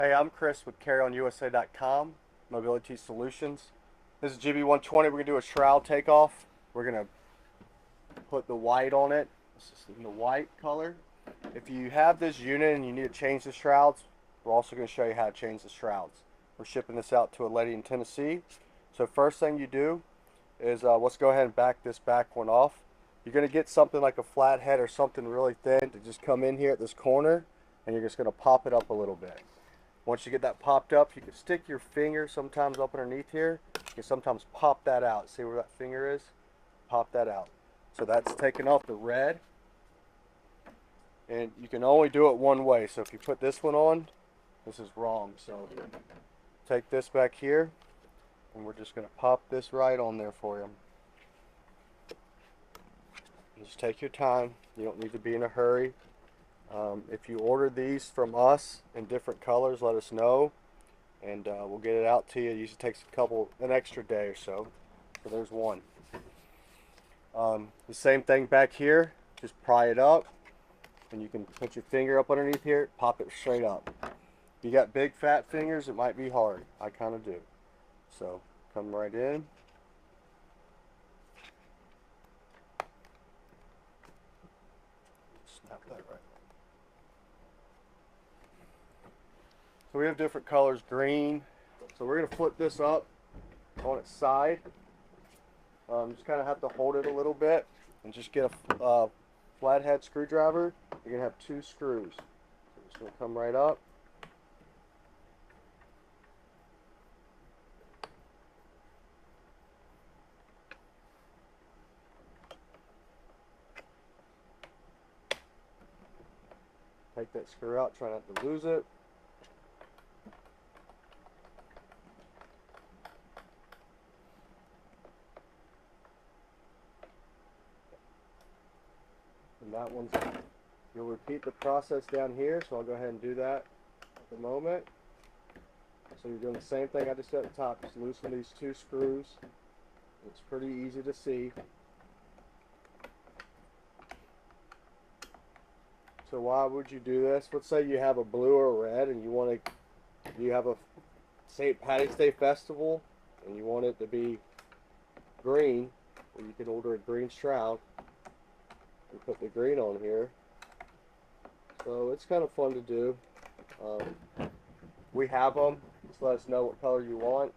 Hey, I'm Chris with CarryonUSA.com, Mobility Solutions. This is GB120. We're going to do a shroud takeoff. We're going to put the white on it. This is in the white color. If you have this unit and you need to change the shrouds, we're also going to show you how to change the shrouds. We're shipping this out to a lady in Tennessee. So first thing you do is let's go ahead and back this back one off. You're going to get something like a flathead or something really thin to just come in here at this corner, and you're just going to pop it up a little bit. Once you get that popped up, you can stick your finger sometimes up underneath here. You can sometimes pop that out. See where that finger is? Pop that out. So that's taking off the red. And you can only do it one way. So if you put this one on, this is wrong. So take this back here, and we're just going to pop this right on there for you. Just take your time. You don't need to be in a hurry. If you order these from us in different colors, let us know, and we'll get it out to you. It usually takes an extra day or so. So there's one. The same thing back here. Just pry it up, and you can put your finger up underneath here, pop it straight up. If you got big fat fingers, it might be hard. I kind of do. So come right in. Snap that right. So we have different colors, green. So we're going to flip this up on its side. Just kind of have to hold it a little bit and just get a flathead screwdriver. You're going to have 2 screws. So I'm just going to come right up. Take that screw out, try not to lose it. And that one's, you'll repeat the process down here, so I'll go ahead and do that at the moment. So you're doing the same thing I just did at the top, just loosen these 2 screws. It's pretty easy to see. So why would you do this? Let's say you have a blue or a red and you have a St. Patty's Day festival and you want it to be green, well, you can order a green shroud and put the green on here. So it's kind of fun to do. We have them. Just let us know what color you want.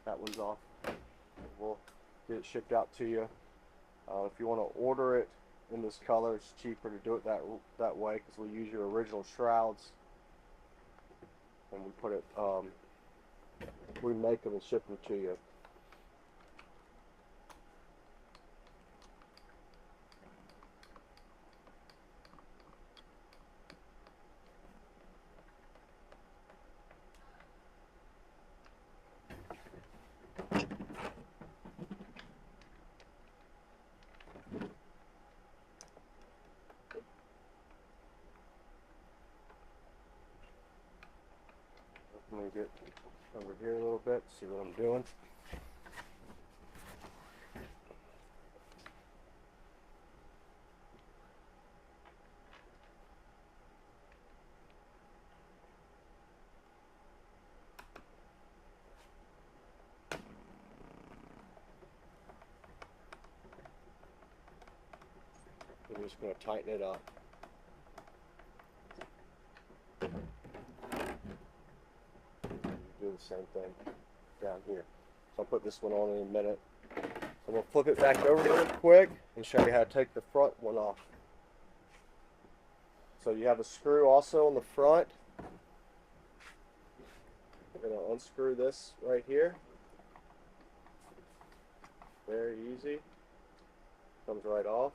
That one's off. We'll get it shipped out to you. If you want to order it in this color, it's cheaper to do it that way because we use your original shrouds and we put it, we make them and ship them to you. Let me get over here a little bit, see what I'm doing. I'm just going to tighten it up. Do the same thing down here. So I'll put this one on in a minute. I'm going to flip it back over real quick and show you how to take the front one off. So you have a screw also on the front. We're going to unscrew this right here. Very easy. Comes right off.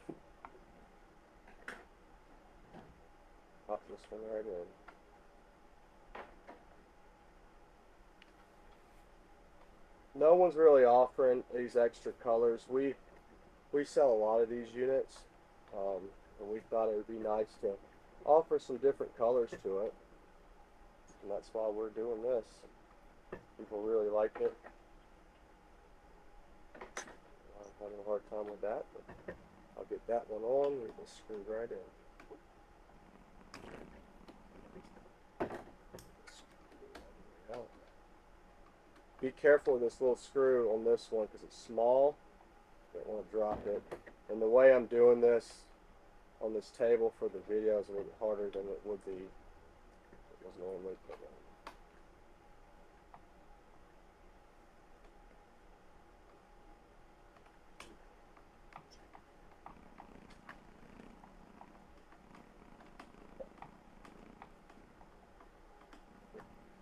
Pop this one right in. No one's really offering these extra colors. We sell a lot of these units, and we thought it would be nice to offer some different colors to it, and that's why we're doing this. People really like it. I'm having a hard time with that, but I'll get that one on. We can screw right in. Be careful with this little screw on this one because it's small. Don't want to drop it. And the way I'm doing this on this table for the video is a little bit harder than it would be if it was normally put on.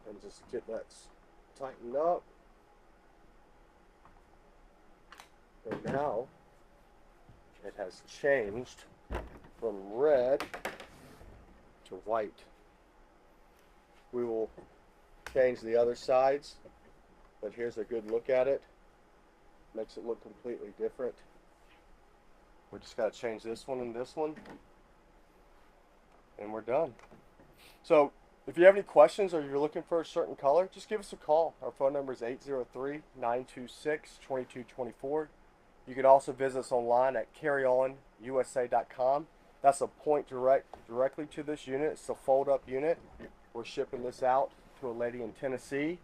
And just get that tightened up. And now it has changed from red to white. We will change the other sides, but here's a good look at it. Makes it look completely different. We just got to change this one and this one, and we're done. So if you have any questions or you're looking for a certain color, just give us a call. Our phone number is 803-926-2224. You can also visit us online at carryonUSA.com. That's a point directly to this unit. It's a fold-up unit. We're shipping this out to a lady in Tennessee.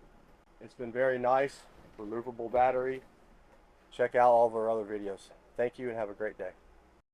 It's been very nice. Removable battery. Check out all of our other videos. Thank you and have a great day.